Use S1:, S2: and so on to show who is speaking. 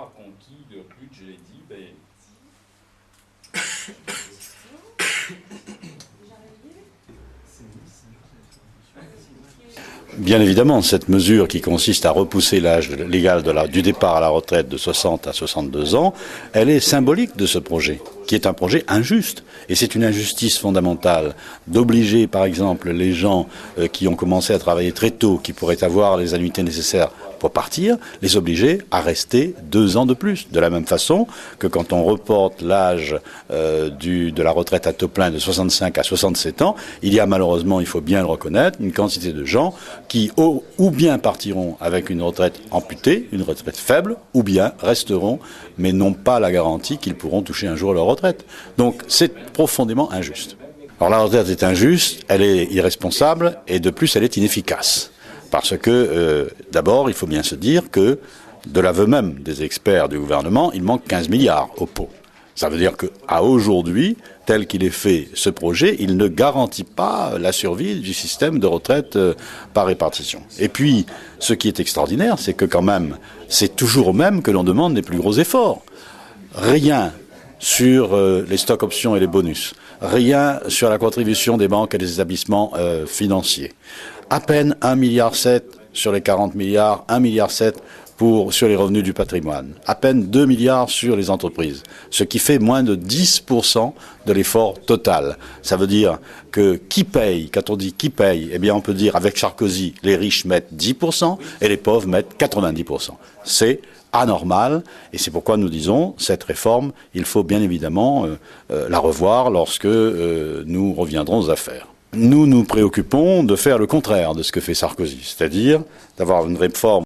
S1: avoir conquis leur but, je l'ai dit, ben,
S2: Bien évidemment, cette mesure qui consiste à repousser l'âge légal du départ à la retraite de 60 à 62 ans, elle est symbolique de ce projet, qui est un projet injuste. Et c'est une injustice fondamentale d'obliger, par exemple, les gens qui ont commencé à travailler très tôt, qui pourraient avoir les annuités nécessaires pour partir, les obliger à rester 2 ans de plus. De la même façon que quand on reporte l'âge de la retraite à taux plein de 65 à 67 ans, il y a malheureusement, il faut bien le reconnaître, une quantité de gens qui ou bien partiront avec une retraite amputée, une retraite faible, ou bien resteront, mais n'ont pas la garantie qu'ils pourront toucher un jour leur retraite. Donc c'est profondément injuste. Alors la retraite est injuste, elle est irresponsable, et de plus elle est inefficace. Parce que, d'abord, il faut bien se dire que, de l'aveu même des experts du gouvernement, il manque 15 milliards au pot. Ça veut dire qu'à aujourd'hui, tel qu'il est fait ce projet, il ne garantit pas la survie du système de retraite par répartition. Et puis, ce qui est extraordinaire, c'est que quand même, c'est toujours au même que l'on demande les plus gros efforts. Rien sur les stocks options et les bonus. Rien sur la contribution des banques et des établissements financiers. À peine 1,7 milliard sur les 40 milliards, 1,7 milliard sur les revenus du patrimoine, à peine 2 milliards sur les entreprises, ce qui fait moins de 10% de l'effort total. Ça veut dire que qui paye, quand on dit qui paye, eh bien on peut dire avec Sarkozy, les riches mettent 10% et les pauvres mettent 90%. C'est anormal, et c'est pourquoi nous disons, cette réforme, il faut bien évidemment la revoir lorsque nous reviendrons aux affaires. Nous nous préoccupons de faire le contraire de ce que fait Sarkozy, c'est-à-dire d'avoir une réforme